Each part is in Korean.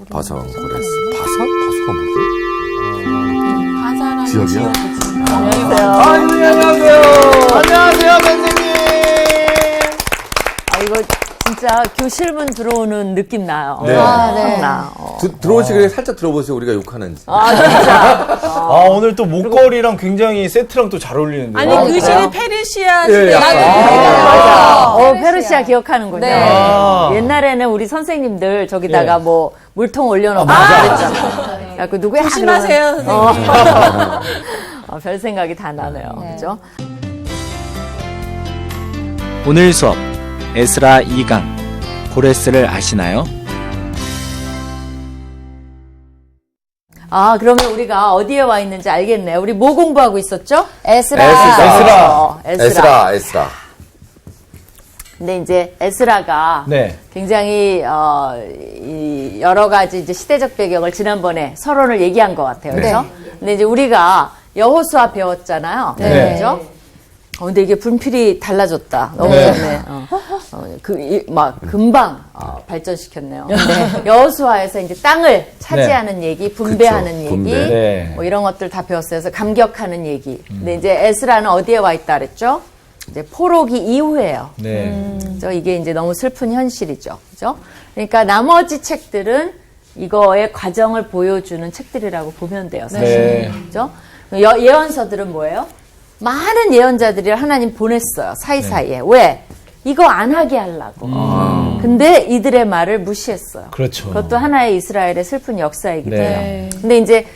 바산, 고레스. 바사가 뭐지? 지역이요? 안녕하세요. 안녕하세요, 선생님. 이거 진짜 교실문 들어오는 느낌 나요. 네. 네. 나. 들어오시길 살짝 들어보세요. 우리가 욕하는지. 진짜. 오늘 또 목걸이랑 굉장히 세트랑 또 잘 어울리는데요. 아니 교실이 페르시아 예, 시대. 맞아. 페르시아 기억하는군요. 네. 옛날에는 우리 선생님들 저기다가 예. 뭐 물통 올려놓고 그랬잖아요. 그 누구야? 조심하세요, 그러면, 선생님. 별 생각이 다 나네요. 그죠? 오늘 수업 에스라 2강 고레스를 아시나요? 그러면 우리가 어디에 와 있는지 알겠네요. 우리 뭐 공부하고 있었죠? 에스라. 에스라. 근데 이제 에스라가 네. 굉장히 이 여러 가지 이제 시대적 배경을 지난번에 서론을 얘기한 것 같아요. 그렇죠? 근데 이제 우리가 여호수아 배웠잖아요. 네. 그렇죠? 근데 이게 분필이 달라졌다. 너무 네. 좋네. 막 금방 발전시켰네요. 여호수아에서 이제 땅을 차지하는 얘기, 분배하는 그쵸, 얘기, 분배. 네. 뭐 이런 것들 다 배웠어요. 그래서 감격하는 얘기. 근데 이제 에스라는 어디에 와 있다 그랬죠? 이제 포로기 이후예요. 네. 그죠? 이게 이제 너무 슬픈 현실이죠. 그죠? 그러니까 나머지 책들은 이거의 과정을 보여주는 책들이라고 보면 돼요. 사실. 네. 그죠? 예언서들은 뭐예요? 많은 예언자들이 하나님 보냈어요. 사이사이에. 왜? 이거 안 하게 하려고. 근데 이들의 말을 무시했어요. 그렇죠. 그것도 하나의 이스라엘의 슬픈 역사이기도 네. 해요. 근데 이제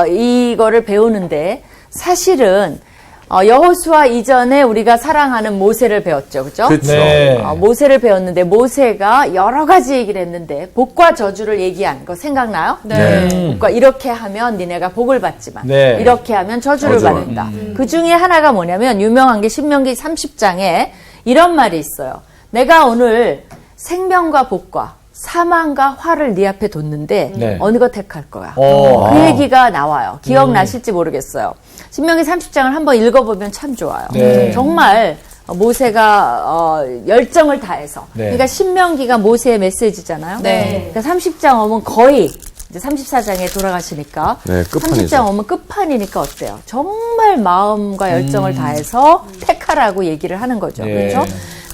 이거를 배우는데 사실은 여호수아 이전에 우리가 사랑하는 모세를 배웠죠. 그죠? 그렇죠. 네. 모세를 배웠는데 모세가 여러 가지 얘기를 했는데 복과 저주를 얘기한 거 생각나요? 네. 복과 이렇게 하면 니네가 복을 받지만 네. 이렇게 하면 저주를 저주를. 받는다. 그 중에 하나가 뭐냐면 유명한 게 신명기 30장에 이런 말이 있어요. 내가 오늘 생명과 복과 사망과 화를 네 앞에 뒀는데 네. 어느 거 택할 거야? 오. 그 얘기가 나와요. 기억나실지 모르겠어요. 신명기 30장을 한번 읽어보면 참 좋아요. 네. 정말 모세가 열정을 다해서 네. 그러니까 신명기가 모세의 메시지잖아요. 네. 그러니까 30장 오면 거의 이제 34장에 돌아가시니까 네, 끝판이죠. 30장 오면 끝판이니까 어때요? 정말 마음과 열정을 다해서 택하라고 얘기를 하는 거죠. 네. 그렇죠?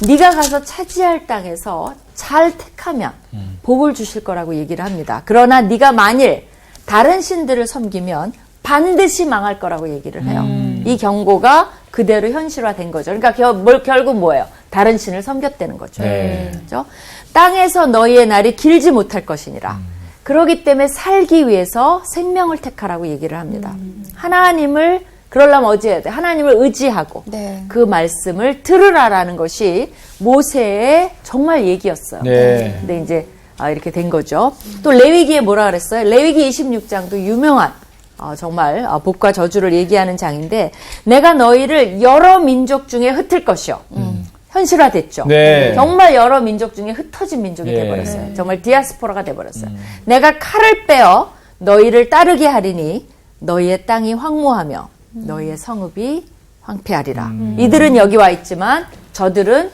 네가 가서 차지할 땅에서 잘 택하면 복을 주실 거라고 얘기를 합니다. 그러나 네가 만일 다른 신들을 섬기면 반드시 망할 거라고 얘기를 해요. 이 경고가 그대로 현실화된 거죠. 그러니까 결국 뭐예요? 다른 신을 섬겼다는 거죠. 네. 그렇죠? 땅에서 너희의 날이 길지 못할 것이니라. 그렇기 때문에 살기 위해서 생명을 택하라고 얘기를 합니다. 하나님을 그러려면 어찌 해야 돼? 하나님을 의지하고 네. 그 말씀을 들으라라는 것이 모세의 정말 얘기였어요. 네. 근데 이제 이렇게 된 거죠. 또 레위기에 뭐라 그랬어요? 레위기 26장도 유명한 정말 복과 저주를 얘기하는 장인데 내가 너희를 여러 민족 중에 흩을 것이요. 현실화됐죠. 네. 정말 여러 민족 중에 흩어진 민족이 네. 돼버렸어요. 정말 디아스포라가 돼버렸어요. 내가 칼을 빼어 너희를 따르게 하리니 너희의 땅이 황무하며 너희의 성읍이 황폐하리라. 이들은 여기 와 있지만 저들은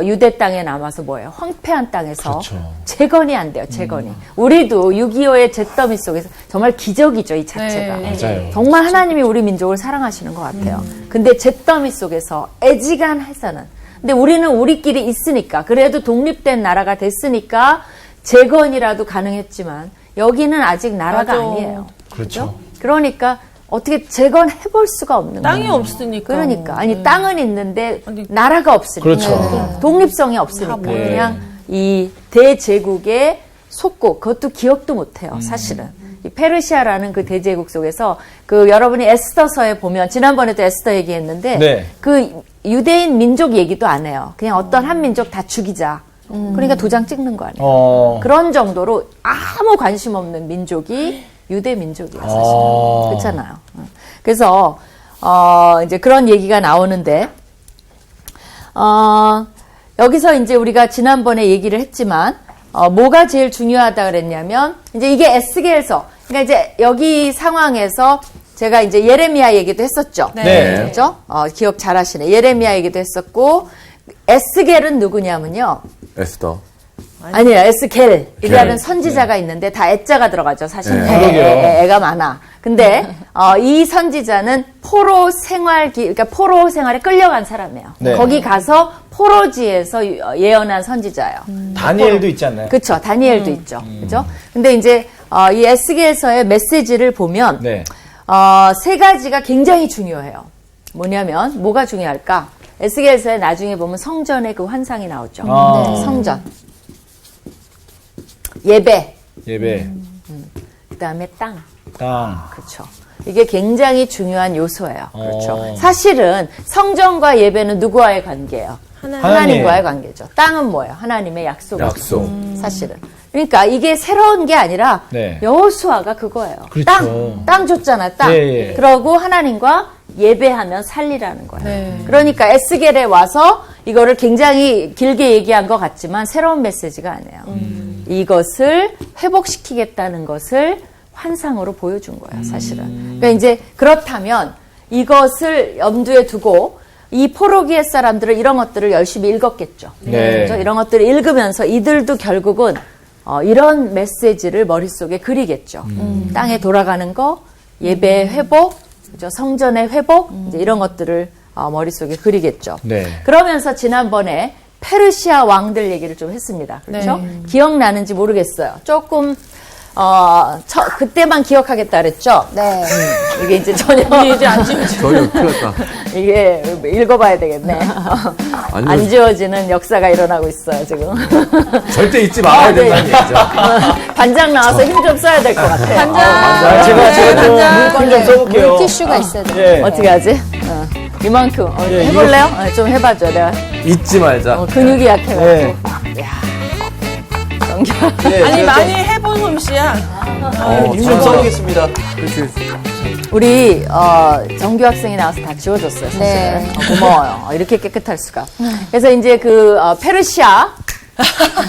유대 땅에 남아서 뭐예요? 황폐한 땅에서 그렇죠. 재건이 안 돼요. 재건이. 우리도 6.25의 잿더미 속에서 정말 기적이죠. 이 자체가. 네. 맞아요. 정말 하나님이 우리 민족을 사랑하시는 것 같아요. 근데 잿더미 속에서 애지간해서는 근데 우리는 우리끼리 있으니까 그래도 독립된 나라가 됐으니까 재건이라도 가능했지만 여기는 아직 나라가 맞아. 아니에요. 그렇죠. 그러니까 어떻게 재건해볼 수가 없는 거예요. 땅이 없으니까. 그러니까 아니 땅은 있는데 나라가 없으니까 그렇죠. 독립성이 없으니까 네. 그냥 이 대제국의 속국 그것도 기억도 못해요. 사실은 이 페르시아라는 그 대제국 속에서 그 여러분이 에스더서에 보면 지난번에도 에스더 얘기했는데 네. 그 유대인 민족 얘기도 안 해요. 그냥 어떤 한 민족 다 죽이자. 그러니까 도장 찍는 거 아니에요. 그런 정도로 아무 관심 없는 민족이 유대 민족이에요, 사실. 그렇잖아요. 그래서 이제 그런 얘기가 나오는데 여기서 이제 우리가 지난번에 얘기를 했지만 뭐가 제일 중요하다 그랬냐면 이제 이게 에스겔서. 그러니까 이제 여기 상황에서 제가 이제 예레미야 얘기도 했었죠. 네. 그렇죠? 기억 잘하시네. 예레미야 얘기도 했었고 에스겔은 누구냐면요. 에스더. 아니에요. 에스겔이라는 겔. 선지자가 있는데 다 애자가 들어가죠. 사실 네. 그러게요. 애가 많아. 근데 이 선지자는 포로 그러니까 포로 생활에 끌려간 사람이에요. 네. 거기 가서 포로지에서 예언한 선지자예요. 다니엘도 있지 않나요? 그렇죠. 다니엘도 있죠. 그죠? 근데 이제 이 에스겔서의 메시지를 보면 네. 세 가지가 굉장히 중요해요. 뭐냐면 뭐가 중요할까? 에스겔서에 나중에 보면 성전의 그 환상이 나오죠. 아. 성전, 예배, 예배, 그다음에 땅. 땅. 그렇죠. 이게 굉장히 중요한 요소예요. 그렇죠. 어. 사실은 성전과 예배는 누구와의 관계예요? 하나님과의 관계죠. 땅은 뭐예요? 하나님의 약속. 약속. 사실은. 그러니까 이게 새로운 게 아니라 네. 여호수아가 그거예요. 그렇죠. 땅 줬잖아. 땅. 예, 예. 그러고 하나님과 예배하면 살리라는 거예요. 네. 그러니까 에스겔에 와서 이거를 굉장히 길게 얘기한 것 같지만 새로운 메시지가 아니에요. 이것을 회복시키겠다는 것을 환상으로 보여준 거예요, 사실은. 그러니까 이제 그렇다면 이것을 염두에 두고 이 포로기의 사람들은 이런 것들을 열심히 읽었겠죠. 네. 그죠? 이런 것들을 읽으면서 이들도 결국은 이런 메시지를 머릿속에 그리겠죠. 땅에 돌아가는 거, 예배 회복, 그죠? 성전의 회복, 이제 이런 것들을 머릿속에 그리겠죠. 네. 그러면서 지난번에 페르시아 왕들 얘기를 좀 했습니다. 그렇죠? 기억나는지 모르겠어요. 조금 그때만 기억하겠다 그랬죠? 네. 이게 이제 전혀 이제 안 지워져. 전혀 큰일 났다. 이게 읽어봐야 되겠네. 아니요. 안 지워지는 역사가 일어나고 있어요, 지금. 절대 잊지 말아야 네. 된다는 얘기죠. 반장 나와서 힘 좀 써야 될 것 같아요. 자, 제가 좀 문구 좀 써볼게요. 물티슈가 있어야 돼. 예. 어떻게 하지? 이만큼. 예, 해볼래요? 좀 해봐줘. 내가 잊지 말자. 근육이 약해가지고. 예. 넘겨. 예, 아니 제가 많이 해본 솜씨야. 힘좀 써보겠습니다. 그렇지. 우리 정규학생이 나와서 다 지워줬어요. 사실. 네. 고마워요. 이렇게 깨끗할 수가. 그래서 이제 그 페르시아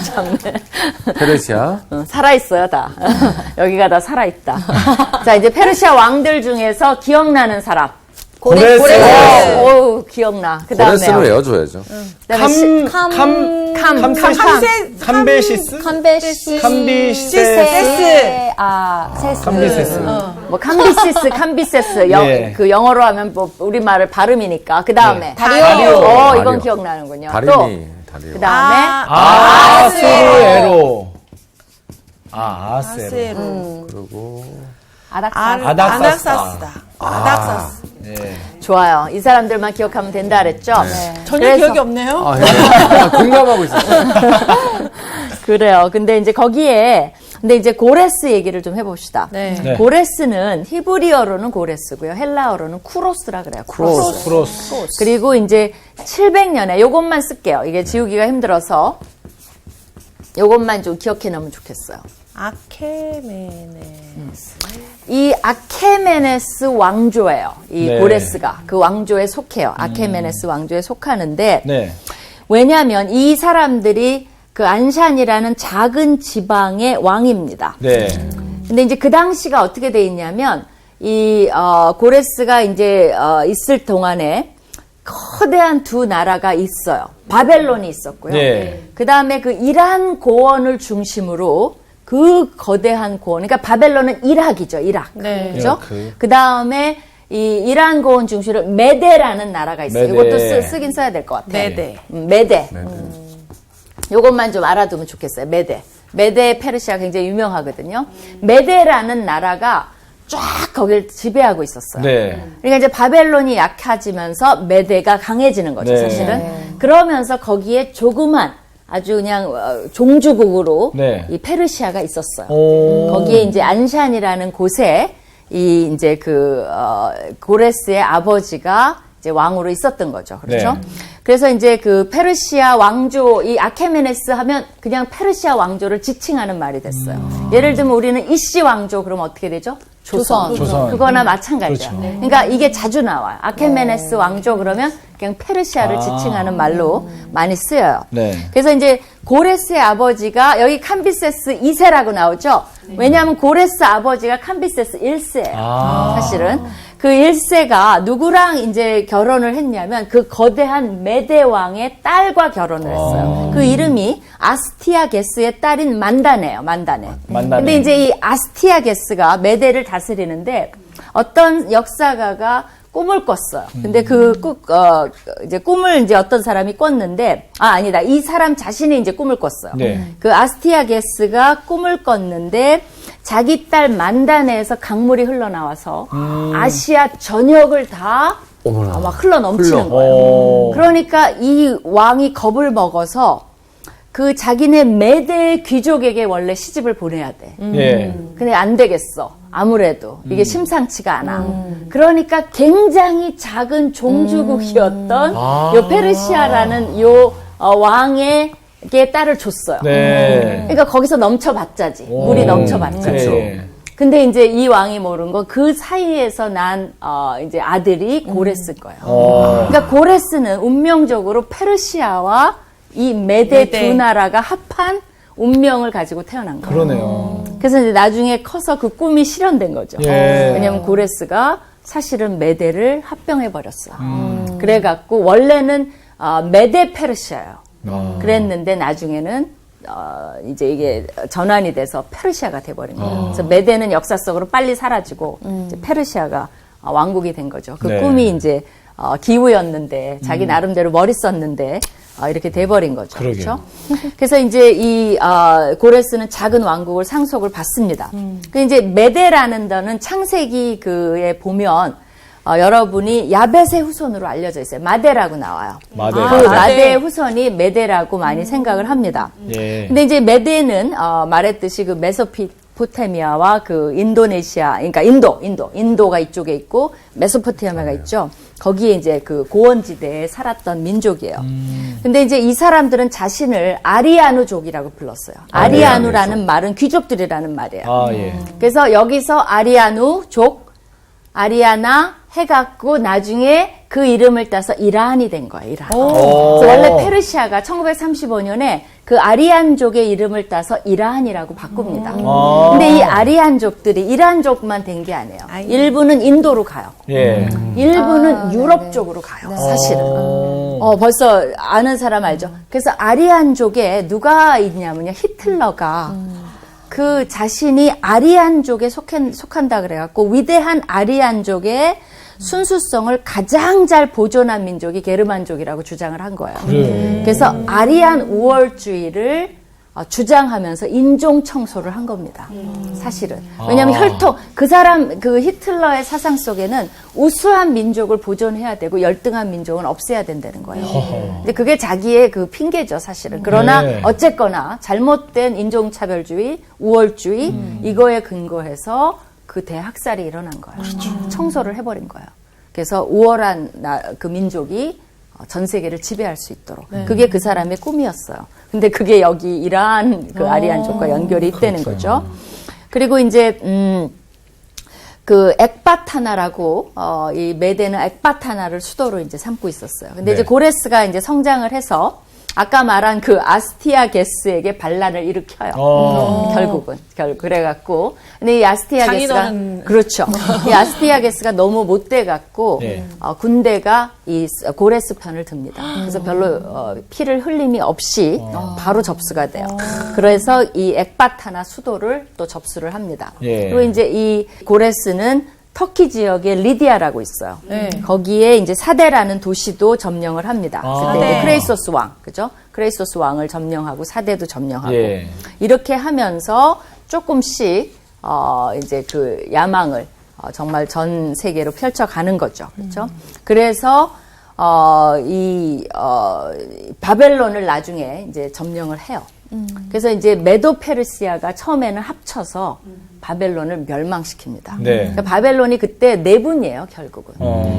참네. 페르시아. 살아있어요, 다. 여기가 다 살아있다. 자, 이제 페르시아 왕들 중에서 기억나는 사람. 고레스. 오, 기억나. 그 다음에. 고레스는 외워줘야죠. 캄베시스? 캄베시스. 캄비세스. 뭐, 캄비세스. 예. 그 영어로 하면 뭐, 우리말을 발음이니까. 그 다음에. 다리오. 이건 다리오. 기억나는군요. 또. 다리미. 다리오. 그 다음에. 아스루에로. 아세로. 그리고 아닥사스다. 아닥사스. 예. 좋아요. 이 사람들만 기억하면 된다 그랬죠? 전혀 그래서- 기억이 없네요. 공감하고 있었어요. 그래요. 근데 이제 근데 이제 고레스 얘기를 좀 해봅시다. 네. 네. 고레스는 히브리어로는 고레스고요. 헬라어로는 쿠로스라 그래요. 크로스. 그리고 이제 700년에 요것만 쓸게요. 이게 지우기가 힘들어서 요것만 좀 기억해 놓으면 좋겠어요. 아케메네스. 이 아케메네스 왕조예요. 이 네. 고레스가 그 왕조에 속해요. 아케메네스 왕조에 속하는데 네. 왜냐하면 이 사람들이 그 안샨이라는 작은 지방의 왕입니다. 네. 근데 이제 그 당시가 어떻게 돼 있냐면 이 고레스가 이제 있을 동안에 거대한 두 나라가 있어요. 바벨론이 있었고요. 네. 그 다음에 그 이란 고원을 중심으로 그 거대한 고원, 그러니까 바벨론은 이락이죠, 이락. 네. 그죠? 이라크. 그 다음에 이 이란 고원 중심으로 메데라는 나라가 있어요. 메데. 이것도 쓰긴 써야 될 것 같아요. 네네. 메데. 요것만 좀 알아두면 좋겠어요. 메데 페르시아 굉장히 유명하거든요. 메데라는 나라가 쫙 거길 지배하고 있었어요. 네. 그러니까 이제 바벨론이 약해지면서 메데가 강해지는 거죠, 네. 사실은. 그러면서 거기에 조그만 아주 그냥 종주국으로 네. 이 페르시아가 있었어요. 오. 거기에 이제 안샨이라는 곳에 이 이제 고레스의 아버지가 이제 왕으로 있었던 거죠. 그렇죠? 네. 그래서 이제 그 페르시아 왕조, 이 아케메네스 하면 그냥 페르시아 왕조를 지칭하는 말이 됐어요. 예를 들면 우리는 이씨 왕조 그러면 어떻게 되죠? 조선. 그거나 마찬가지야. 그렇죠. 그러니까 이게 자주 나와요. 아케메네스 왕조 그러면 그냥 페르시아를 지칭하는 말로 많이 쓰여요. 네. 그래서 이제 고레스의 아버지가 여기 캄비세스 2세라고 나오죠. 왜냐하면 고레스 아버지가 캄비세스 1세예요. 아. 사실은. 그 1세가 누구랑 이제 결혼을 했냐면 그 거대한 메대 왕의 딸과 결혼을 했어요. 그 이름이 아스티아게스의 딸인 만다네요. 만다네. 근데 이제 이 아스티아게스가 메대를 다스리는데 어떤 역사가가 꿈을 꿨어요. 근데 이제 꿈을 이제 어떤 사람이 꿨는데, 아니다. 이 사람 자신이 이제 꿈을 꿨어요. 네. 그 아스티아게스가 꿈을 꿨는데, 자기 딸 만다네에서 강물이 흘러나와서 아시아 전역을 다 막 흘러 넘치는 거예요. 그러니까 이 왕이 겁을 먹어서 그 자기네 메대 귀족에게 원래 시집을 보내야 돼. 예. 근데 안 되겠어. 아무래도 이게 심상치가 않아. 그러니까 굉장히 작은 종주국이었던 요 페르시아라는 요 왕에게 딸을 줬어요. 네. 그러니까 거기서 넘쳐봤자지. 물이 넘쳐봤자지. 네. 근데 이제 이 왕이 모르는 건 그 사이에서 난 이제 아들이 고레스일 거예요. 그러니까 고레스는 운명적으로 페르시아와 이 메대 두 나라가 합한 운명을 가지고 태어난 거예요. 그러네요. 그래서 이제 나중에 커서 그 꿈이 실현된 거죠. 예. 왜냐면 고레스가 사실은 메대를 합병해 버렸어. 그래갖고 원래는 메대 페르시아예요. 그랬는데 나중에는 이제 이게 전환이 돼서 페르시아가 돼버린 거예요. 그래서 메대는 역사 속으로 빨리 사라지고 이제 페르시아가 왕국이 된 거죠. 그 네. 꿈이 이제 기우였는데 자기 나름대로 머리 썼는데 이렇게 돼버린 거죠. 그러게요. 그렇죠? 그래서 이제 이 고레스는 작은 왕국을 상속을 받습니다. 그 이제 메데라는 단어는 창세기 그에 보면 여러분이 야벳의 후손으로 알려져 있어요. 마데라고 나와요. 마데. 그 마데의 후손이 메데라고 많이 생각을 합니다. 예. 근데 이제 메데는 말했듯이 그 메소포타미아와 그 인도네시아, 그러니까 인도가 이쪽에 있고 메소포타미아가 있죠. 거기에 이제 그 고원지대에 살았던 민족이에요. 근데 이제 이 사람들은 자신을 아리아누족이라고 불렀어요. 아리아누라는 말은 귀족들이라는 말이에요. 예. 그래서 여기서 아리아누족, 아리아나 해갖고 나중에 그 이름을 따서 이란이 된 거예요. 이란. 그래서 원래 페르시아가 1935년에 그 아리안족의 이름을 따서 이란이라고 바꿉니다. 근데 이 아리안족들이 이란족만 된 게 아니에요. 일부는 인도로 가요. 예. 일부는 유럽 쪽으로 가요. 사실은. 벌써 아는 사람 알죠? 그래서 아리안족에 누가 있냐면요. 히틀러가 그 자신이 아리안족에 속한다 그래갖고 위대한 아리안족의 순수성을 가장 잘 보존한 민족이 게르만족이라고 주장을 한 거예요. 그래서 아리안 우월주의를 주장하면서 인종 청소를 한 겁니다. 사실은. 왜냐하면 혈통, 그 히틀러의 사상 속에는 우수한 민족을 보존해야 되고 열등한 민족은 없애야 된다는 거예요. 근데 그게 자기의 그 핑계죠, 사실은. 그러나 네. 어쨌거나 잘못된 인종차별주의, 우월주의, 이거에 근거해서 그 대학살이 일어난 거예요. 청소를 해버린 거예요. 그래서 우월한 그 민족이 전 세계를 지배할 수 있도록. 그게 그 사람의 꿈이었어요. 근데 그게 여기 이란 그 아리안족과 연결이 있다는 거죠. 그리고 이제, 그 엑바타나라고, 이 메데는 엑바타나를 수도로 이제 삼고 있었어요. 근데 이제 고레스가 이제 성장을 해서 아까 말한 그 아스티아게스에게 반란을 일으켜요. 결국은. 그래갖고. 근데 이 아스티아게스가. 장인어른. 그렇죠. 이 아스티아게스가 너무 못돼갖고, 네. 군대가 이 고레스 편을 듭니다. 그래서 별로, 피를 흘림이 없이 바로 접수가 돼요. 그래서 이 엑바타나 수도를 또 접수를 합니다. 예. 그리고 이제 이 고레스는 터키 지역에 리디아라고 있어요. 거기에 이제 사데라는 도시도 점령을 합니다. 그때 이제 크레이소스 왕, 그죠? 크레이소스 왕을 점령하고 사데도 점령하고 예. 이렇게 이렇게 하면서 조금씩 이제 그 야망을 정말 전 세계로 펼쳐가는 거죠, 그렇죠? 그래서 이 바벨론을 나중에 이제 점령을 해요. 그래서 이제 메도 페르시아가 처음에는 합쳐서 바벨론을 멸망시킵니다. 네. 그러니까 바벨론이 그때 내분이에요, 결국은.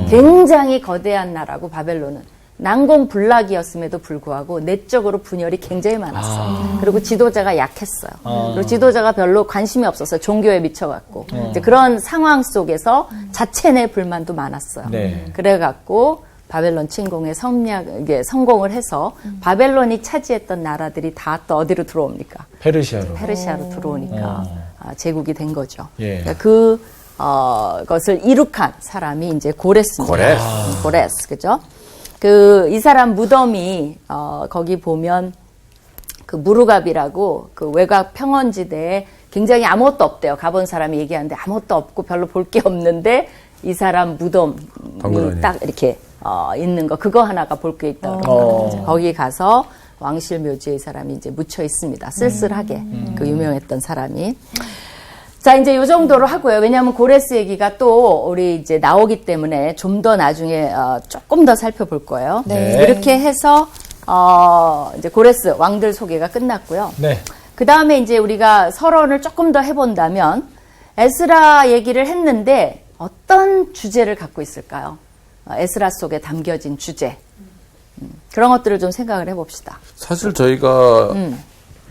굉장히 거대한 나라고 바벨론은. 난공불락이었음에도 불구하고 내적으로 분열이 굉장히 많았어요. 그리고 지도자가 약했어요. 그리고 지도자가 별로 관심이 없었어요. 종교에 미쳐갖고. 이제 그런 상황 속에서 자체 내 불만도 많았어요. 네. 그래갖고 바벨론 침공에 성공을 해서 바벨론이 차지했던 나라들이 다 또 어디로 들어옵니까? 페르시아로. 페르시아로 들어오니까 제국이 된 거죠. 예. 그러니까 그 것을 이룩한 사람이 이제 고레스입니다. 고레스. 고레스, 그죠? 이 사람 무덤이, 거기 보면 그 무르갑이라고 그 외곽 평원지대에 굉장히 아무것도 없대요. 가본 사람이 얘기하는데 아무것도 없고 별로 볼 게 없는데 이 사람 무덤이 덩그러니. 딱 이렇게 있는 거 그거 하나가 볼 게 있다고 그러거든요. 거기 가서 왕실 묘지에 이 사람이 이제 묻혀 있습니다. 쓸쓸하게 그 유명했던 사람이. 자, 이제 요 정도로 하고요. 왜냐하면 고레스 얘기가 또 우리 이제 나오기 때문에 좀 더 나중에 조금 더 살펴볼 거예요. 네. 이렇게 해서 이제 고레스 왕들 소개가 끝났고요. 네. 그 다음에 이제 우리가 서론을 조금 더 해본다면 에스라 얘기를 했는데 어떤 주제를 갖고 있을까요? 에스라 속에 담겨진 주제. 그런 것들을 좀 생각을 해봅시다. 사실 저희가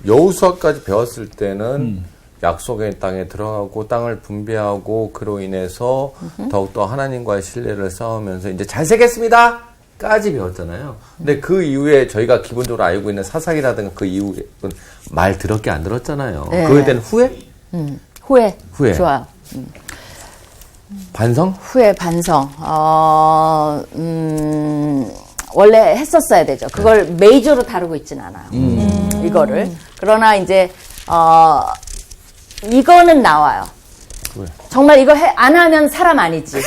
여호수아까지 배웠을 때는 약속의 땅에 들어가고 땅을 분배하고 그로 인해서 더욱더 하나님과의 신뢰를 쌓으면서 이제 잘 살겠습니다 까지 배웠잖아요. 근데 그 이후에 저희가 기본적으로 알고 있는 사사기라든가 그 이후에 말 들었게 안 들었잖아요. 네. 그거에 대한 후회? 후회. 좋아요. 반성? 후회, 반성. 원래 했었어야 되죠. 그걸 메이저로 다루고 있진 않아요. 이거를. 그러나 이제, 이거는 나와요. 왜? 정말 이거 안 하면 사람 아니지.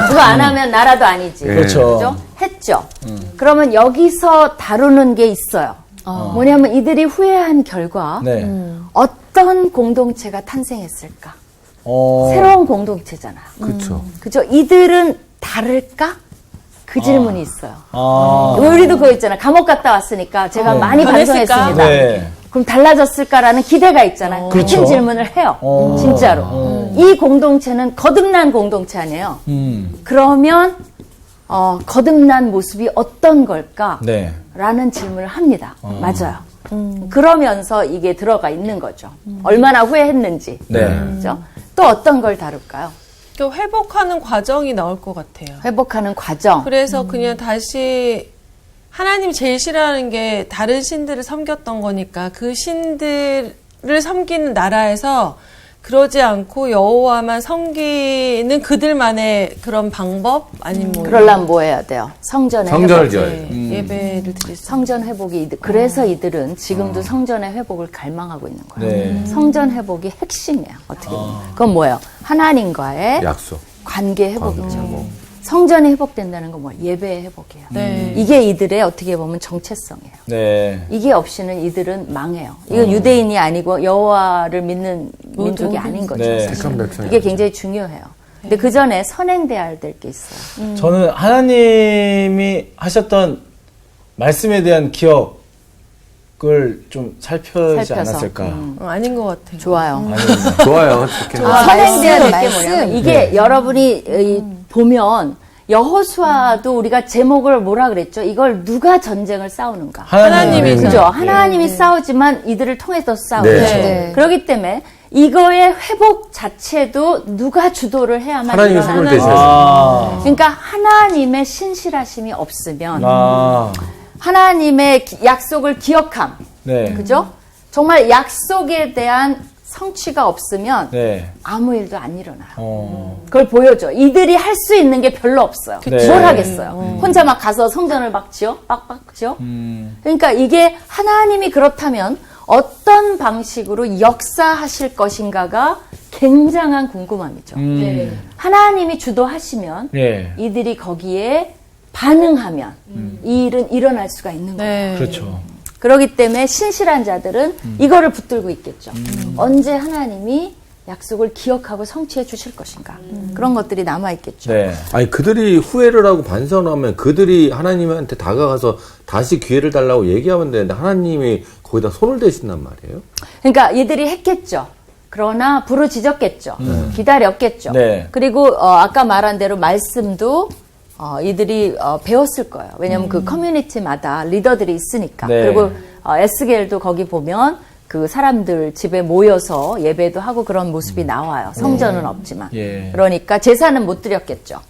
그거 안 하면 나라도 아니지. 예. 그렇죠. 그죠? 했죠. 그러면 여기서 다루는 게 있어요. 뭐냐면 이들이 후회한 결과 네. 어떤 공동체가 탄생했을까? 어. 새로운 공동체잖아요. 그렇죠. 그죠? 이들은 다를까? 그 질문이 있어요. 아. 우리도 그거 있잖아요. 감옥 갔다 왔으니까 제가 많이 변했을까? 반성했습니다. 네. 그럼 달라졌을까라는 기대가 있잖아요. 그렇죠. 같은 질문을 해요. 진짜로. 이 공동체는 거듭난 공동체 아니에요. 그러면 거듭난 모습이 어떤 걸까? 네. 라는 질문을 합니다. 맞아요. 그러면서 이게 들어가 있는 거죠. 얼마나 후회했는지. 네. 그죠? 또 어떤 걸 다룰까요? 그 회복하는 과정이 나올 것 같아요. 회복하는 과정. 그래서 그냥 다시 하나님이 제일 싫어하는 게 다른 신들을 섬겼던 거니까 그 신들을 섬기는 나라에서 그러지 않고 여호와만 섬기는 그들만의 그런 방법 아니면 뭐 그러려면 뭐 해야 돼요? 성전의 성전을 회복. 지어야 네, 예배를 드릴 수 성전 회복이 그래서 이들은 지금도 성전의 회복을 갈망하고 있는 거예요. 네. 성전 회복이 핵심이에요. 어떻게 보면. 그건 뭐예요? 하나님과의 약속. 관계 회복이죠. 성전이 회복된다는 건 뭐예요? 예배의 회복이에요. 네. 이게 이들의 어떻게 보면 정체성이에요. 네. 이게 없이는 이들은 망해요. 이건 유대인이 아니고 여호와를 믿는 민족이 아닌 거죠. 네. 사실. 택한 백성이 이게 굉장히 중요해요. 근데 그 전에 선행돼야 될 게 있어요. 저는 하나님이 하셨던 말씀에 대한 기억을 좀 살펴지 살펴서. 않았을까. 아닌 것 같아요. 좋아요. 좋아요. 좋긴 해요. 선행돼야 될 게 네. 뭐냐면 이게 여러분이 보면 여호수아도 우리가 제목을 뭐라 그랬죠? 이걸 누가 전쟁을 싸우는가? 하나님이 그죠? 네. 하나님이 싸우지만 이들을 통해서 싸우죠. 네. 그렇기 때문에 이거의 회복 자체도 누가 주도를 해야만 하나님이 일어나는 손을 거예요. 대셔야죠. 아. 그러니까 하나님의 신실하심이 없으면 아. 하나님의 약속을 기억함. 네. 그죠? 정말 약속에 대한 성취가 없으면 네. 아무 일도 안 일어나요. 어. 그걸 보여줘. 이들이 할 수 있는 게 별로 없어요. 네. 뭘 하겠어요? 혼자 막 가서 성전을 막 지어? 빡빡 지어? 그러니까 이게 하나님이 그렇다면 어떤 방식으로 역사하실 것인가가 굉장한 궁금함이죠. 하나님이 주도하시면 네. 이들이 거기에 반응하면 이 일은 일어날 수가 있는 거예요. 네. 그렇죠. 그렇기 때문에 신실한 자들은 이거를 붙들고 있겠죠. 언제 하나님이 약속을 기억하고 성취해 주실 것인가. 그런 것들이 남아있겠죠. 네. 아니 그들이 후회를 하고 반성을 하면 그들이 하나님한테 다가가서 다시 기회를 달라고 얘기하면 되는데 하나님이 거기다 손을 대신단 말이에요. 그러니까 이들이 했겠죠. 그러나 부르짖었겠죠. 기다렸겠죠. 네. 그리고 아까 말한 대로 말씀도 이들이 배웠을 거예요. 왜냐하면 그 커뮤니티마다 리더들이 있으니까. 네. 그리고 에스겔도 거기 보면 그 사람들 집에 모여서 예배도 하고 그런 모습이 나와요. 성전은 없지만. 예. 그러니까 제사는 못 드렸겠죠.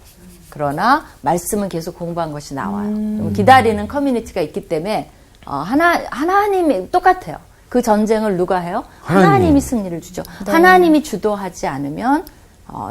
그러나 말씀은 계속 공부한 것이 나와요. 그럼 기다리는 커뮤니티가 있기 때문에 하나님이 똑같아요. 그 전쟁을 누가 해요? 하나님이 승리를 주죠. 하나님이 주도하지 않으면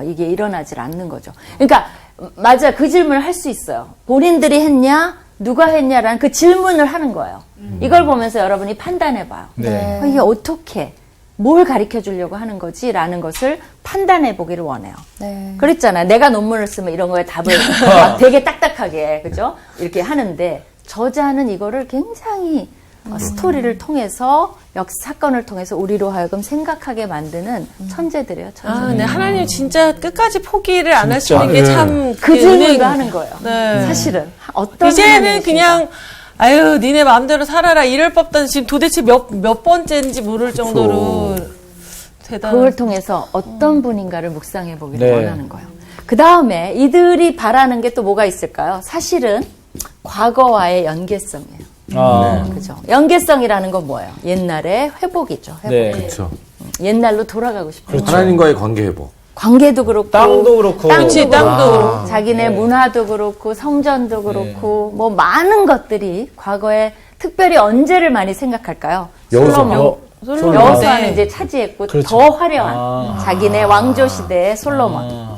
이게 일어나질 않는 거죠. 그러니까 맞아, 그 질문을 할 수 있어요. 본인들이 했냐, 누가 했냐라는 그 질문을 하는 거예요. 이걸 보면서 여러분이 판단해봐요. 네. 이게 어떻게, 뭘 가르쳐 주려고 하는 거지라는 것을 판단해 보기를 원해요. 네. 그랬잖아요. 내가 논문을 쓰면 이런 거에 답을 막 되게 딱딱하게, 그죠? 이렇게 하는데, 저자는 이거를 굉장히 스토리를 통해서, 사건을 통해서 우리로 하여금 생각하게 만드는 천재들이에요, 천재. 네. 하나님 진짜 끝까지 포기를 안 하시는 진짜. 게 참 그 질문도 하는 거예요. 네. 사실은. 어떤 이제는 하나님이신가. 그냥 아유 니네 마음대로 살아라 이럴 법도 지금 도대체 몇 번째인지 모를 정도로 대단한. 그걸 통해서 어떤 분인가를 묵상해 보기를 네. 원하는 거예요. 그 다음에 이들이 바라는 게 또 뭐가 있을까요? 사실은 과거와의 연계성이에요. 그죠? 연계성이라는 건 뭐예요? 옛날의 회복이죠. 회복. 네. 그렇죠. 옛날로 돌아가고 싶어요. 하나님과의 관계 회복. 관계도 그렇고, 땅도 그렇고. 그치, 땅도. 자기네 문화도 그렇고, 성전도 그렇고, 뭐 많은 것들이 과거에 특별히 언제를 많이 생각할까요? 여호수아. 솔로몬. 여호수아는 네. 이제 차지했고 그렇죠. 더 화려한 자기네 왕조 시대의 솔로몬.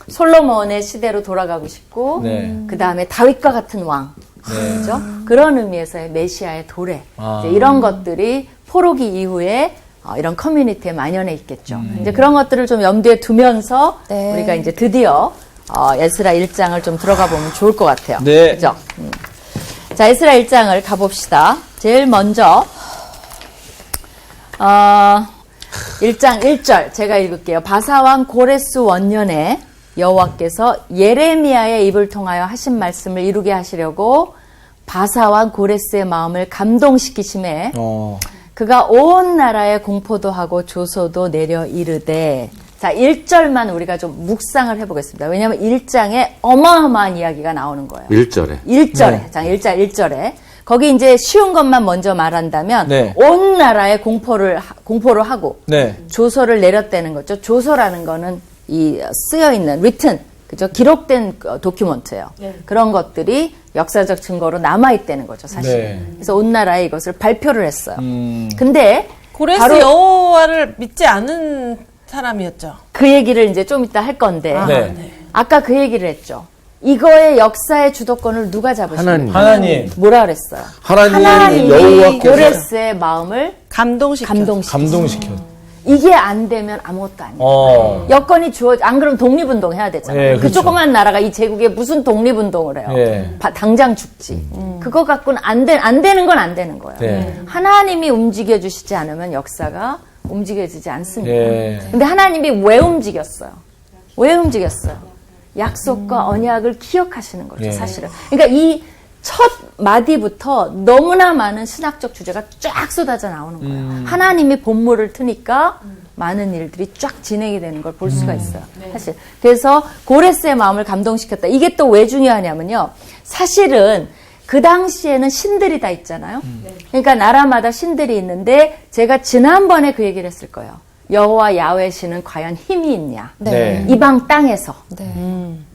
솔로몬의 시대로 돌아가고 싶고, 네. 그 다음에 다윗과 같은 왕. 그렇죠? 그런 의미에서의 메시아의 도래. 이제 이런 것들이 포로기 이후에 이런 커뮤니티에 만연해 있겠죠. 이제 그런 것들을 좀 염두에 두면서 네. 우리가 이제 드디어 에스라 1장을 좀 들어가 보면 좋을 것 같아요. 네. 그죠? 자, 에스라 1장을 가봅시다. 제일 먼저 1장 1절 제가 읽을게요. 바사왕 고레스 원년에 여호와께서 예레미야의 입을 통하여 하신 말씀을 이루게 하시려고 바사왕 고레스의 마음을 감동시키심에 그가 온 나라에 공포도 하고 조소도 내려 이르되. 자, 1절만 우리가 좀 묵상을 해보겠습니다. 왜냐하면 1장에 어마어마한 이야기가 나오는 거예요. 1절에. 1절에. 네. 자, 1장 1절에. 거기 이제 쉬운 것만 먼저 말한다면 네. 온 나라에 공포를 하고 네. 조서를 내렸다는 거죠. 조서라는 거는 이 쓰여 있는 written, 그죠? 기록된 도큐먼트예요. 그런 것들이 역사적 증거로 남아 있다는 거죠, 사실. 네. 그래서 온 나라에 이것을 발표를 했어요. 근데 고레스 바로 여호와를 믿지 않은 사람이었죠. 그 얘기를 이제 좀 이따 할 건데 네. 아까 그 얘기를 했죠. 이거의 역사의 주도권을 누가 잡으십니까? 하나님. 하나님. 뭐라 그랬어요? 하나님이 여호와께서 고레스의 마음을 감동시켜. 감동시켜. 이게 안 되면 아무것도 아니에요. 여건이 안 그러면 독립운동 해야 되잖아요. 예, 그 그렇죠. 조그만 나라가 이 제국에 무슨 독립운동을 해요. 예. 당장 죽지. 그거 갖고는 안 되는 건 안 되는 거예요. 네. 하나님이 움직여 주시지 않으면 역사가 움직여지지 않습니다. 예. 근데 하나님이 왜 움직였어요? 왜 움직였어요? 약속과 언약을 기억하시는 거죠, 예. 사실은. 그러니까 이 첫 마디부터 너무나 많은 신학적 주제가 쫙 쏟아져 나오는 거예요. 하나님이 본물을 트니까 많은 일들이 쫙 진행이 되는 걸 볼 수가 있어요. 사실. 그래서 고레스의 마음을 감동시켰다. 이게 또 왜 중요하냐면요. 사실은 그 당시에는 신들이 다 있잖아요. 그러니까 나라마다 신들이 있는데 제가 지난번에 그 얘기를 했을 거예요. 여호와 야훼 신은 과연 힘이 있냐. 네. 이방 땅에서.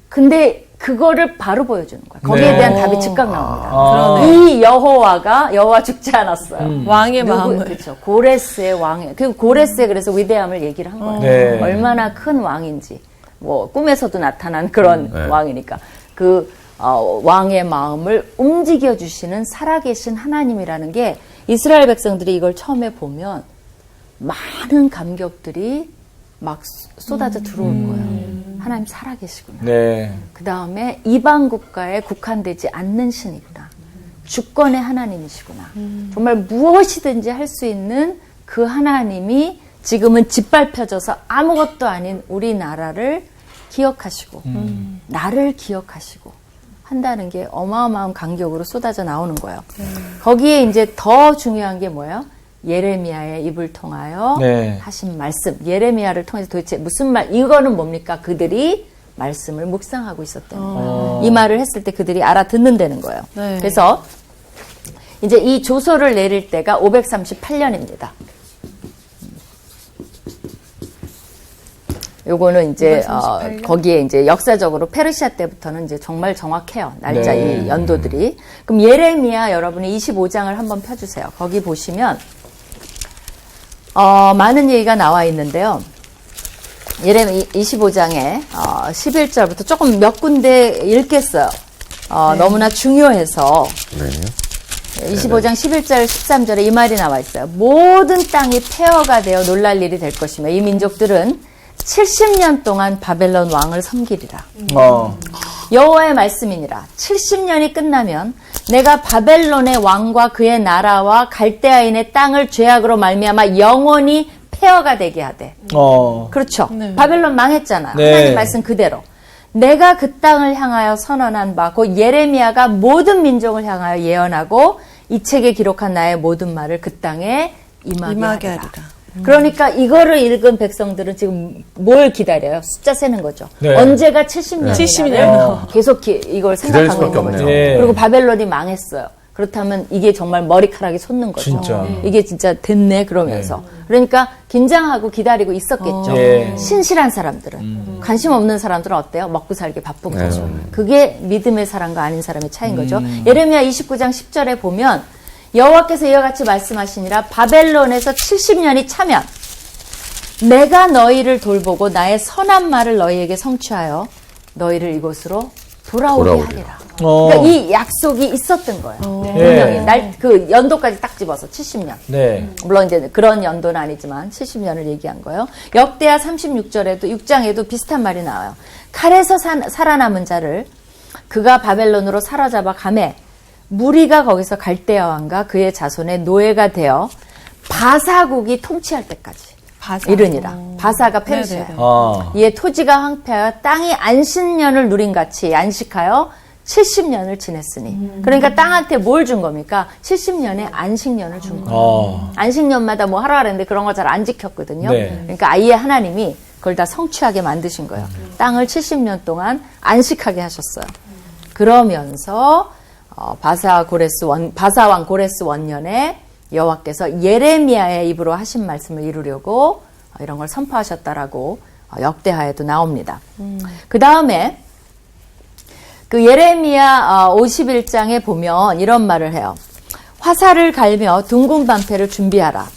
근데 그거를 바로 보여주는 거예요. 거기에 네. 대한 답이 즉각 나옵니다. 그러네. 이 여호와 죽지 않았어요. 왕의 마음을. 그렇죠. 고레스의 왕의. 그 고레스의 그래서 위대함을 얘기를 한 거예요. 네. 얼마나 큰 왕인지. 뭐 꿈에서도 나타난 그런 네. 왕이니까. 그 왕의 마음을 움직여 주시는 살아계신 하나님이라는 게 이스라엘 백성들이 이걸 처음에 보면 많은 감격들이 막 쏟아져 들어올 거예요. 하나님 살아계시구나. 네. 그 다음에 이방 국가에 국한되지 않는 신이구나. 주권의 하나님이시구나. 정말 무엇이든지 할 수 있는 그 하나님이 지금은 짓밟혀져서 아무것도 아닌 우리나라를 기억하시고 나를 기억하시고 한다는 게 어마어마한 간격으로 쏟아져 나오는 거예요. 거기에 이제 더 중요한 게 뭐예요? 예레미야의 입을 통하여 네. 하신 말씀. 예레미야를 통해서 도대체 무슨 이거는 뭡니까? 그들이 말씀을 묵상하고 있었다는 거예요. 이 말을 했을 때 그들이 알아듣는다는 거예요. 네. 그래서 이제 이 조서를 내릴 때가 538년입니다. 요거는 이제 538년? 거기에 이제 역사적으로 페르시아 때부터는 이제 정말 정확해요. 날짜 네. 이 연도들이. 그럼 예레미야 여러분이 25장을 한번 펴주세요. 거기 보시면 많은 얘기가 나와 있는데요. 예레미야 25장에 11절부터 조금 몇 군데 읽겠어요. 너무나 중요해서 네. 25장 11절 13절에 이 말이 나와 있어요. 모든 땅이 폐허가 되어 놀랄 일이 될 것이며 이 민족들은 70년 동안 바벨론 왕을 섬기리라. 여호와의 말씀이니라. 70년이 끝나면 내가 바벨론의 왕과 그의 나라와 갈대아인의 땅을 죄악으로 말미암아 영원히 폐허가 되게 하되. 그렇죠. 네. 바벨론 망했잖아요. 네. 하나님 말씀 그대로. 내가 그 땅을 향하여 선언한 바 곧 예레미야가 모든 민족을 향하여 예언하고 이 책에 기록한 나의 모든 말을 그 땅에 임하게 하리라. 그러니까 이거를 읽은 백성들은 지금 뭘 기다려요? 숫자 세는 거죠. 네. 언제가 70년이냐를 70년. 계속 이걸 기다릴 생각하고 수밖에 있는 거죠. 없네요. 예. 그리고 바벨론이 망했어요. 그렇다면 이게 정말 머리카락이 솟는 거죠. 진짜. 이게 진짜 됐네 그러면서. 그러니까 긴장하고 기다리고 있었겠죠. 예. 신실한 사람들은. 관심 없는 사람들은 어때요? 먹고 살기 바쁜 네. 거죠. 그게 믿음의 사람과 아닌 사람의 차이인 거죠. 예레미야 29장 10절에 보면 여호와께서 이와 같이 말씀하시니라 바벨론에서 70년이 차면 내가 너희를 돌보고 나의 선한 말을 너희에게 성취하여 너희를 이곳으로 돌아오게 돌아오리라. 하리라. 그러니까 이 약속이 있었던 거예요. 분명히 그 연도까지 딱 집어서 70년. 네. 물론 이제 그런 연도는 아니지만 70년을 얘기한 거예요. 역대하 36절에도 6장에도 비슷한 말이 나와요. 칼에서 살아남은 자를 그가 바벨론으로 사로잡아 가매 무리가 거기서 갈대아 왕과 그의 자손의 노예가 되어 바사국이 통치할 때까지 바사. 이르니라. 바사가 페르시아예요. 네네네. 이에 토지가 황폐하여 땅이 안식년을 누린 같이 안식하여 70년을 지냈으니. 그러니까 땅한테 뭘 준 겁니까? 70년의 안식년을 준 거예요. 안식년마다 뭐 하라 그랬는데 그런 거 잘 안 지켰거든요. 네. 그러니까 아예 하나님이 그걸 다 성취하게 만드신 거예요. 땅을 70년 동안 안식하게 하셨어요. 그러면서 바사왕 고레스 원년에 여호와께서 예레미야의 입으로 하신 말씀을 이루려고 이런 걸 선포하셨다라고 역대하에도 나옵니다. 그 다음에 그 예레미야 51장에 보면 이런 말을 해요. 화살을 갈며 둥근 방패를 준비하라.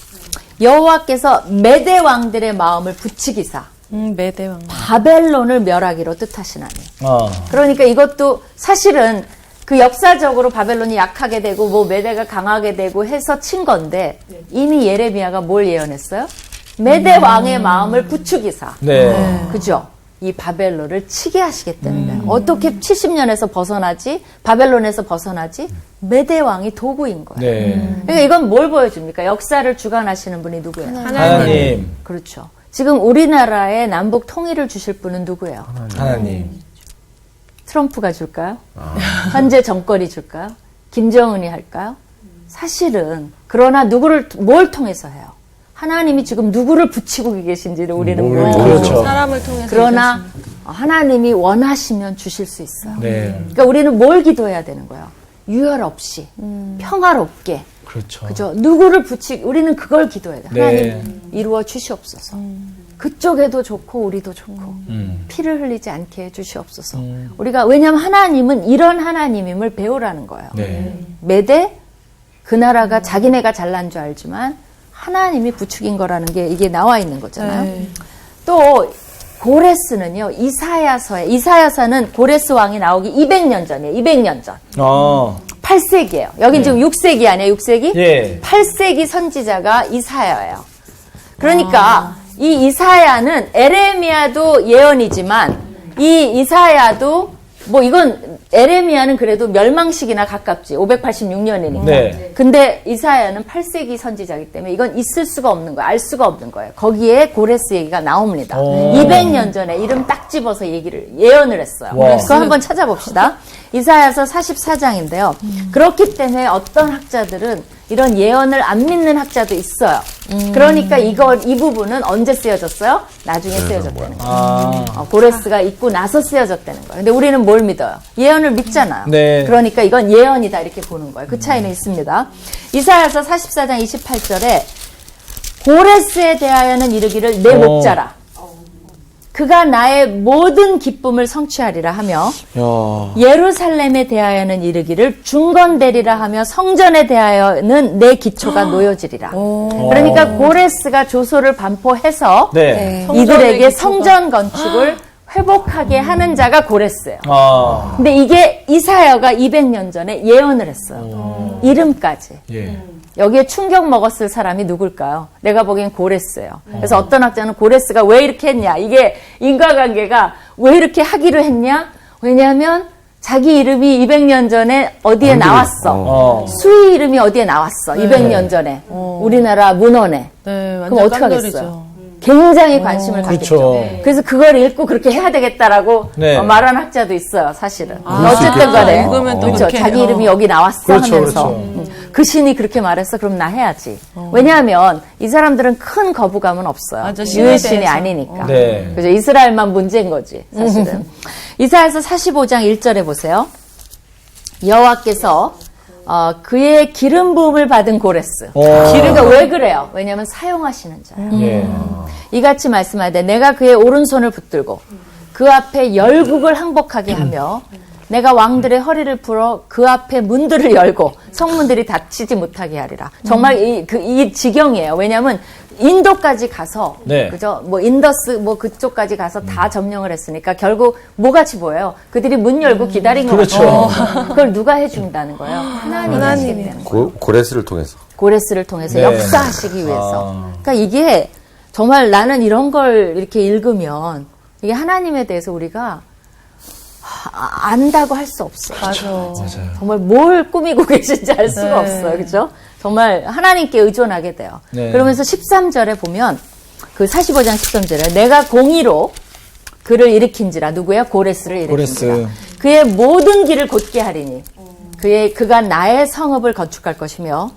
여호와께서 메대 왕들의 마음을 붙이기사 메대왕. 바벨론을 멸하기로 뜻하시나니. 어. 그러니까 이것도 사실은 그 역사적으로 바벨론이 약하게 되고 뭐 메대가 강하게 되고 해서 친 건데 이미 예레미야가 뭘 예언했어요? 메대 왕의 마음을 부추기사. 네. 그죠? 이 바벨론을 치게 하시겠다는 거예요. 어떻게 70년에서 벗어나지? 바벨론에서 벗어나지? 메대 왕이 도구인 거예요. 네. 그러니까 이건 뭘 보여줍니까? 역사를 주관하시는 분이 누구예요? 하나님. 그렇죠. 지금 우리나라에 남북 통일을 주실 분은 누구예요? 하나님. 트럼프가 줄까요? 현재 정권이 줄까요? 김정은이 할까요? 사실은 그러나 뭘 통해서 해요? 하나님이 지금 누구를 붙이고 계신지를 우리는 모르죠. 그렇죠. 사람을 통해서. 그러나 하나님이 원하시면 주실 수 있어요. 네. 그러니까 우리는 뭘 기도해야 되는 거예요? 유혈 없이 평화롭게. 그렇죠. 그죠? 누구를 우리는 그걸 기도해야 돼요. 네. 하나님 이루어 주시옵소서. 그쪽에도 좋고 우리도 좋고 피를 흘리지 않게 해주시옵소서. 우리가 왜냐하면 하나님은 이런 하나님임을 배우라는 거예요. 네. 메대 그 나라가 자기네가 잘난 줄 알지만 하나님이 부추긴 거라는 게 이게 나와 있는 거잖아요. 네. 또 고레스는요. 이사야서는 고레스 왕이 나오기 200년 전이에요. 200년 전. 8세기예요. 여긴 지금 6세기 아니에요? 6세기? 예. 8세기 선지자가 이사야예요. 그러니까 이 이사야는 에레미야도 예언이지만 이 이사야도 뭐 이건 에레미야는 그래도 멸망식이나 가깝지. 586년이니까. 네. 근데 이사야는 8세기 선지자이기 때문에 이건 있을 수가 없는 거예요. 알 수가 없는 거예요. 거기에 고레스 얘기가 나옵니다. 200년 전에 이름 딱 집어서 예언을 했어요. 와. 그거 한번 찾아봅시다. 이사야서 44장인데요. 그렇기 때문에 어떤 학자들은 이런 예언을 안 믿는 학자도 있어요. 그러니까 이 부분은 언제 쓰여졌어요? 나중에 쓰여졌다는 거예요. 고레스가 있고 나서 쓰여졌다는 거예요. 근데 우리는 뭘 믿어요? 예언을 믿잖아요. 네. 그러니까 이건 예언이다 이렇게 보는 거예요. 그 차이는 있습니다. 이사야서 44장 28절에 고레스에 대하여는 이르기를 내 목자라. 그가 나의 모든 기쁨을 성취하리라 하며 야. 예루살렘에 대하여는 이르기를 중건되리라 하며 성전에 대하여는 내 기초가 놓여지리라. 그러니까 고레스가 조소를 반포해서 네. 이들에게 성전의 성전 건축을 회복하게 하는 자가 고레스예요. 아. 근데 이게 이사야가 200년 전에 예언을 했어요. 이름까지. 예. 여기에 충격 먹었을 사람이 누굴까요? 내가 보기엔 고레스예요. 그래서 어떤 학자는 고레스가 왜 이렇게 했냐? 이게 인과관계가 왜 이렇게 하기로 했냐? 왜냐하면 자기 이름이 200년 전에 어디에 나왔어. 수희 이름이 어디에 나왔어. 200년 전에. 우리나라 문헌에. 네, 그럼 완전 어떻게 깡돌이죠. 하겠어요? 굉장히 관심을 갖겠죠. 그렇죠. 그래서 그걸 읽고 그렇게 해야 되겠다라고 네. 말하는 학자도 있어요, 사실은. 그럴 수 어쨌든 있겠다. 간에. 읽으면 또 그렇죠. 그렇게, 자기 이름이 여기 나왔어 그렇죠, 하면서. 그렇죠. 그 신이 그렇게 말했어, 그럼 나 해야지. 왜냐하면 이 사람들은 큰 거부감은 없어요. 맞아, 신에 유일신이 대해서. 아니니까. 네. 그죠. 이스라엘만 문제인 거지, 사실은. 이사야서 45장 1절에 보세요. 여호와께서 그의 기름 부음을 받은 고레스. 그러니까 왜 그래요? 왜냐하면 사용하시는 자예요. 예. 이같이 말씀하되 내가 그의 오른손을 붙들고 그 앞에 열국을 항복하게 하며 내가 왕들의 허리를 풀어 그 앞에 문들을 열고 성문들이 닫히지 못하게 하리라. 정말 이 지경이에요. 왜냐하면 인도까지 가서 네. 그죠? 뭐 인더스 뭐 그쪽까지 가서 다 점령을 했으니까 결국 뭐같이 보여요? 그들이 문 열고 기다린 거 그렇죠. 같아요. 그걸 누가 해준다는 거예요? 하나님이 하시겠다는 거예요. 고레스를 통해서. 고레스를 통해서 네. 역사하시기 위해서. 그러니까 이게 정말 나는 이런 걸 이렇게 읽으면 이게 하나님에 대해서 우리가 안다고 할 수 없어요. 맞아. 정말 뭘 꾸미고 계신지 알 수가 네. 없어요. 그죠? 정말 하나님께 의존하게 돼요. 네. 그러면서 13절에 보면 그 45장 13절에 내가 공의로 그를 일으킨지라. 누구야? 고레스를 일으킨지라. 고레스. 그의 모든 길을 곧게 하리니 그가 나의 성읍을 건축할 것이며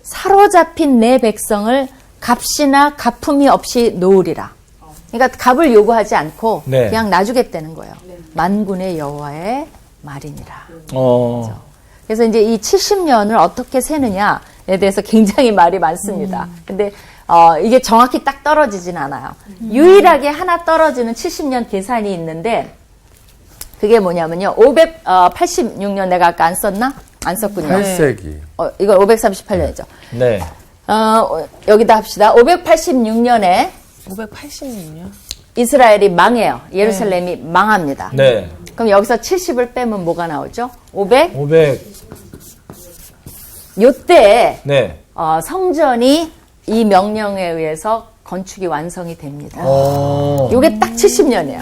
사로잡힌 내 백성을 값이나 가품이 없이 놓으리라. 그러니까 값을 요구하지 않고 네. 그냥 놔주겠다는 거예요. 만군의 여호와의 말이니라. 그래서 이제 이 70년을 어떻게 세느냐에 대해서 굉장히 말이 많습니다. 근데 이게 정확히 딱 떨어지진 않아요. 유일하게 하나 떨어지는 70년 계산이 있는데 그게 뭐냐면요. 586년 내가 아까 안 썼나? 안 썼군요. 8세기. 이거 538년이죠. 네. 여기다 합시다. 586년에 586년. 이스라엘이 망해요. 예루살렘이 망합니다. 네. 그럼 여기서 70을 빼면 뭐가 나오죠? 500? 500. 요때 네. 성전이 이 명령에 의해서 건축이 완성이 됩니다. 어. 요게 딱 70년이에요.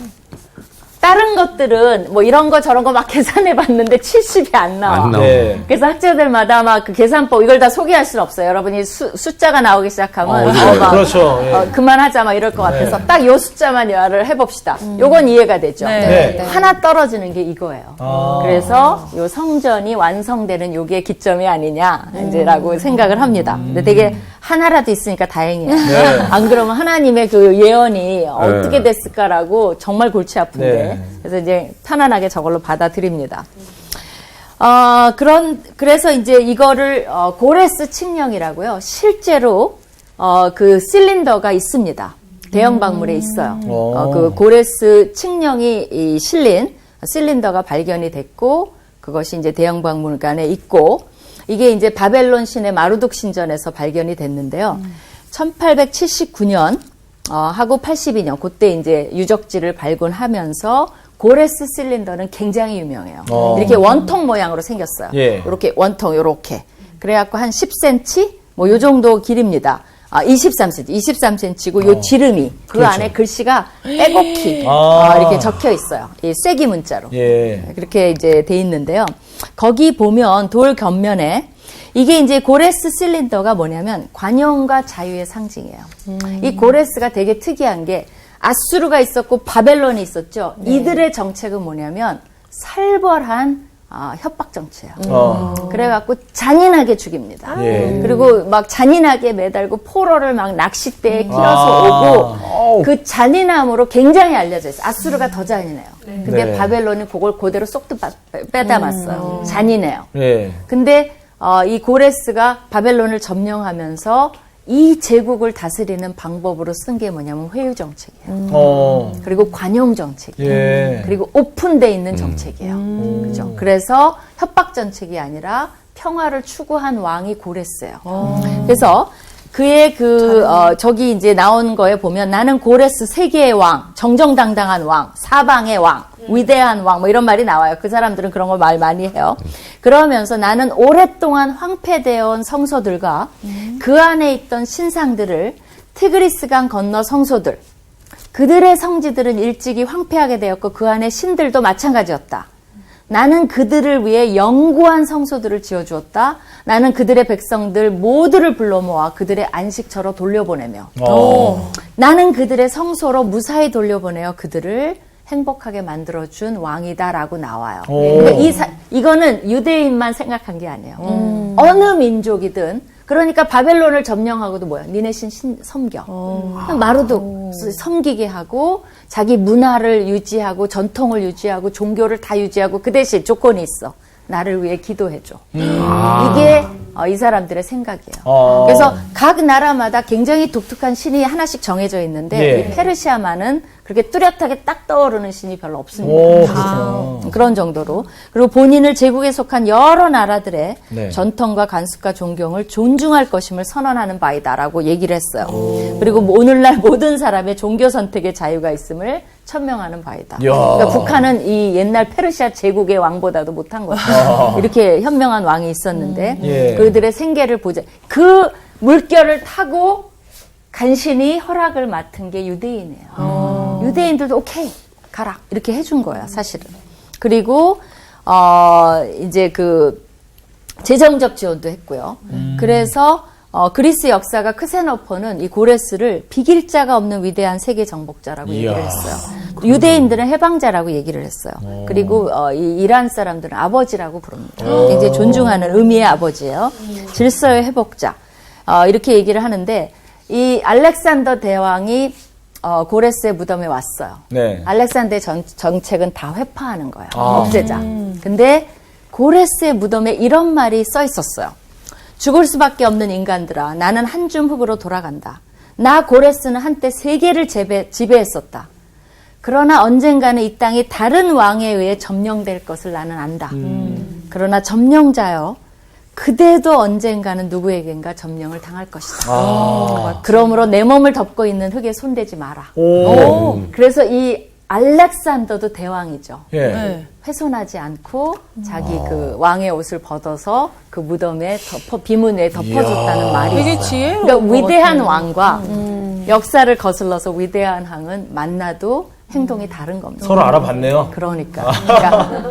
다른 것들은 뭐 이런 거 저런 거 막 계산해 봤는데 70이 안 나와. 안 나와. 네. 그래서 학자들마다 막 그 계산법 이걸 다 소개할 수는 없어요. 여러분이 숫자가 나오기 시작하면 어려워요. 막, 그렇죠. 예. 그만하자 막 이럴 것 같아서 딱 요 숫자만 말을 해봅시다. 요건 이해가 되죠. 네. 네. 하나 떨어지는 게 이거예요. 아. 그래서 요 성전이 완성되는 요게 기점이 아니냐 이제라고 생각을 합니다. 근데 되게 하나라도 있으니까 다행이에요. 네. 안 그러면 하나님의 그 예언이 어떻게 됐을까라고 정말 골치 아픈데 네. 그래서 이제 편안하게 저걸로 받아들입니다. 그래서 이제 이거를, 고레스 칙령이라고요. 실제로, 그 실린더가 있습니다. 대형 박물에 있어요. 그 고레스 칙령이 실린 실린더가 발견이 됐고, 그것이 이제 대형 박물관에 있고, 이게 이제 바벨론 신의 마루둑 신전에서 발견이 됐는데요. 1879년, 하고 82년, 그때 이제 유적지를 발견하면서 고레스 실린더는 굉장히 유명해요. 이렇게 원통 모양으로 생겼어요. 예. 이렇게 원통, 요렇게. 그래갖고 한 10cm? 뭐 요 정도 길입니다. 23cm고 요 지름이 그 그렇죠. 안에 글씨가 빼곡히 이렇게 적혀 있어요. 이 쐐기 문자로. 예. 그렇게 이제 돼 있는데요. 거기 보면 돌 겉면에 이게 이제 고레스 실린더가 뭐냐면 관용과 자유의 상징이에요. 이 고레스가 되게 특이한 게 아수르가 있었고 바벨론이 있었죠. 이들의 정책은 뭐냐면 살벌한 협박 정치예요. 그래갖고 잔인하게 죽입니다. 예. 그리고 막 잔인하게 매달고 포로를 막 낚싯대에 끼워서 오고 그 잔인함으로 굉장히 알려져 있어요. 아수르가 더 잔인해요. 근데 네. 바벨론이 그걸 그대로 쏙도 빼담았어요. 잔인해요. 예. 근데 이 고레스가 바벨론을 점령하면서 이 제국을 다스리는 방법으로 쓴 게 뭐냐면 회유 정책이에요. 그리고 관용 정책이에요. 예. 그리고 오픈돼 있는 정책이에요. 그죠? 그래서 협박 정책이 아니라 평화를 추구한 왕이 고레스예요. 그래서 그의 저기 이제 나온 거에 보면 나는 고레스 세계의 왕, 정정당당한 왕, 사방의 왕, 위대한 왕, 뭐 이런 말이 나와요. 그 사람들은 그런 걸 말 많이 해요. 그러면서 나는 오랫동안 황폐되어 온 성소들과 그 안에 있던 신상들을 티그리스강 건너 성소들, 그들의 성지들은 일찍이 황폐하게 되었고 그 안에 신들도 마찬가지였다. 나는 그들을 위해 영구한 성소들을 지어주었다. 나는 그들의 백성들 모두를 불러 모아 그들의 안식처로 돌려보내며 나는 그들의 성소로 무사히 돌려보내어 그들을 행복하게 만들어준 왕이다라고 나와요. 그러니까 이거는 유대인만 생각한 게 아니에요. 어느 민족이든 그러니까 바벨론을 점령하고도 뭐야? 니네 신 섬겨. 마루도 섬기게 하고 자기 문화를 유지하고 전통을 유지하고 종교를 다 유지하고 그 대신 조건이 있어. 나를 위해 기도해줘. 이게 이 사람들의 생각이에요. 그래서 각 나라마다 굉장히 독특한 신이 하나씩 정해져 있는데 네. 이 페르시아만은 그렇게 뚜렷하게 딱 떠오르는 신이 별로 없습니다. 그런 정도로. 그리고 본인을 제국에 속한 여러 나라들의 네. 전통과 관습과 존경을 존중할 것임을 선언하는 바이다라고 얘기를 했어요. 그리고 오늘날 모든 사람의 종교 선택의 자유가 있음을 천명하는 바이다. 그러니까 북한은 이 옛날 페르시아 제국의 왕보다도 못한 거죠. 이렇게 현명한 왕이 있었는데 예. 그들의 생계를 보자. 그 물결을 타고 간신히 허락을 맡은 게 유대인이에요. 유대인들도 오케이 가라 이렇게 해준 거야 사실은. 그리고 이제 그 재정적 지원도 했고요. 그래서 그리스 역사가 크세노포는 이 고레스를 비길자가 없는 위대한 세계 정복자라고 얘기를 했어요. 유대인들은 해방자라고 얘기를 했어요. 그리고 이 이란 사람들은 아버지라고 부릅니다. 굉장히 존중하는 의미의 아버지예요. 질서의 회복자 이렇게 얘기를 하는데 이 알렉산더 대왕이 고레스의 무덤에 왔어요. 네. 알렉산더의 정책은 다 회파하는 거예요. 없애자. 근데 고레스의 무덤에 이런 말이 써 있었어요. 죽을 수밖에 없는 인간들아, 나는 한 줌 흙으로 돌아간다. 나 고레스는 한때 세계를 지배했었다. 그러나 언젠가는 이 땅이 다른 왕에 의해 점령될 것을 나는 안다. 그러나 점령자여, 그대도 언젠가는 누구에겐가 점령을 당할 것이다. 그러므로 내 몸을 덮고 있는 흙에 손대지 마라. 그래서 이 알렉산더도 대왕이죠. 예. 네. 훼손하지 않고 자기 그 왕의 옷을 벗어서 그 무덤에 비문에 덮어줬다는 말이 되게 있어요. 지혜로운 그러니까 것 위대한 같아요. 왕과 역사를 거슬러서 위대한 왕은 만나도 행동이 다른 겁니다. 서로 알아봤네요. 그러니까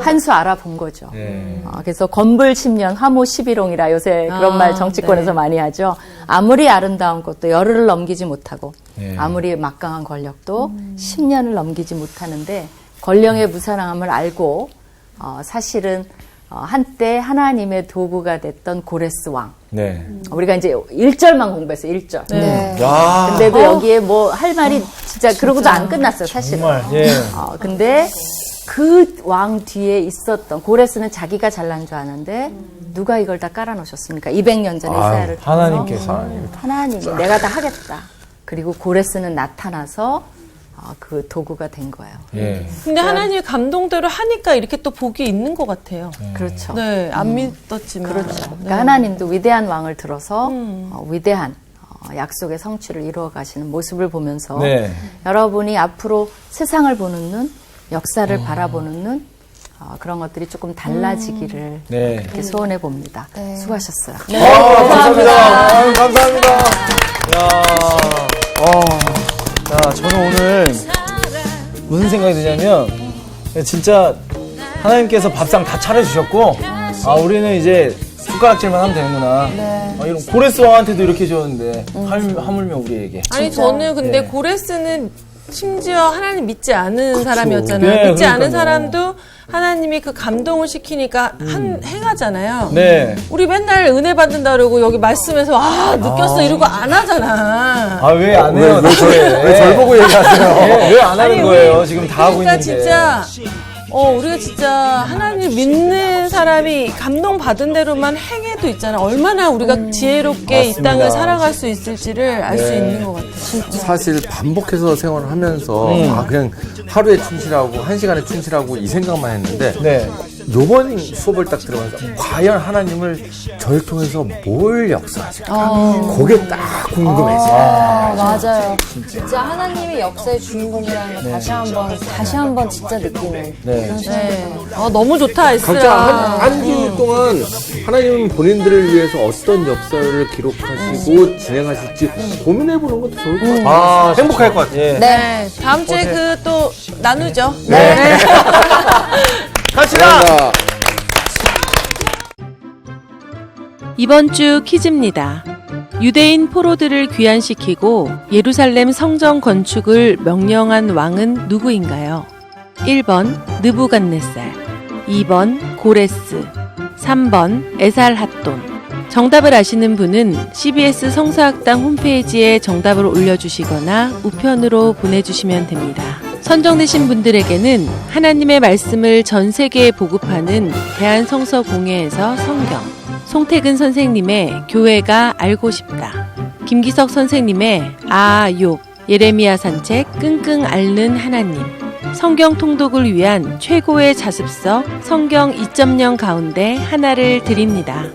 한 수 알아본 거죠. 예. 그래서 건불 10년 화무 11홍이라 요새 그런 말 정치권에서 네. 많이 하죠. 아무리 아름다운 것도 열흘을 넘기지 못하고 예. 아무리 막강한 권력도 10년을 넘기지 못하는데 권력의 무사랑함을 알고 사실은 한때 하나님의 도구가 됐던 고레스 왕. 네. 우리가 이제 1절만 공부했어요. 1절. 네. 야. 근데도 여기에 뭐 할 말이 진짜 그러고도 안 끝났어요. 사실은. 정말. 예. 근데 그 왕 뒤에 있었던 고레스는 자기가 잘난 줄 아는데 누가 이걸 다 깔아놓으셨습니까? 200년 전에 이스라엘을 하나님께서. 하나님이 내가 다 하겠다. 그리고 고레스는 나타나서 그 도구가 된 거예요. 예. 근데 하나님의 감동대로 하니까 이렇게 또 복이 있는 것 같아요. 그렇죠. 네, 안 믿었지만. 그렇죠. 그러니까 하나님도 위대한 왕을 들어서 위대한 약속의 성취를 이루어 가시는 모습을 보면서 네. 여러분이 앞으로 세상을 보는 눈, 역사를 바라보는 눈, 그런 것들이 조금 달라지기를 네. 그렇게 소원해 봅니다. 수고하셨어요. 감사합니다. 아유, 감사합니다. 자, 저는 오늘 무슨 생각이 드냐면, 진짜 하나님께서 밥상 다 차려주셨고, 우리는 이제 숟가락질만 하면 되는구나. 이런 고레스 왕한테도 이렇게 해줬는데, 하물며 우리에게. 아니, 저는 근데 네. 고레스는 심지어 하나님 믿지 않은 사람이었잖아요. 네, 믿지 않은 그러니까요. 사람도 하나님이 그 감동을 시키니까 행하잖아요. 네. 우리 맨날 은혜 받는다 그러고 여기 말씀에서 느꼈어 이러고 안 하잖아. 왜 안 해요? 왜 절 보고 얘기하세요? 왜 안 하는 아니, 거예요? 우리 지금 다 하고 그러니까 있는데. 진짜 우리가 진짜 하나님 믿는 사람이 감동받은 대로만 행해도 있잖아. 얼마나 우리가 지혜롭게 이 맞습니다. 땅을 살아갈 수 있을지를 알 수 있는 것 같아. 사실 반복해서 생활을 하면서 그냥 하루에 충실하고 1시간에 충실하고 이 생각만 했는데 네. 요번 수업을 딱 들어가면서 과연 하나님을 저를 통해서 뭘 역사하실까? 그게 딱 궁금해져요. 맞아요. 진짜 하나님의 역사의 주인공이라는 걸 다시 한번 진짜 느끼는. 네. 네. 너무 좋다, 각자 에스라. 한 주 동안 하나님은 본인들을 위해서 어떤 역사를 기록하시고 진행하실지 고민해보는 것도 좋을 것 같아요. 행복할 것 같아요. 예. 네. 다음 주에 그 또 나누죠. 네. 갑시다. 감사합니다. 이번 주 퀴즈입니다. 유대인 포로들을 귀환시키고 예루살렘 성전 건축을 명령한 왕은 누구인가요? 1번 느부갓네살, 2번 고레스, 3번 에살핫돈. 정답을 아시는 분은 CBS 성서학당 홈페이지에 정답을 올려주시거나 우편으로 보내주시면 됩니다. 선정되신 분들에게는 하나님의 말씀을 전 세계에 보급하는 대한성서공회에서 성경, 송태근 선생님의 교회가 알고 싶다, 김기석 선생님의 욥, 예레미야 산책, 끙끙 앓는 하나님, 성경 통독을 위한 최고의 자습서 성경 2.0 가운데 하나를 드립니다.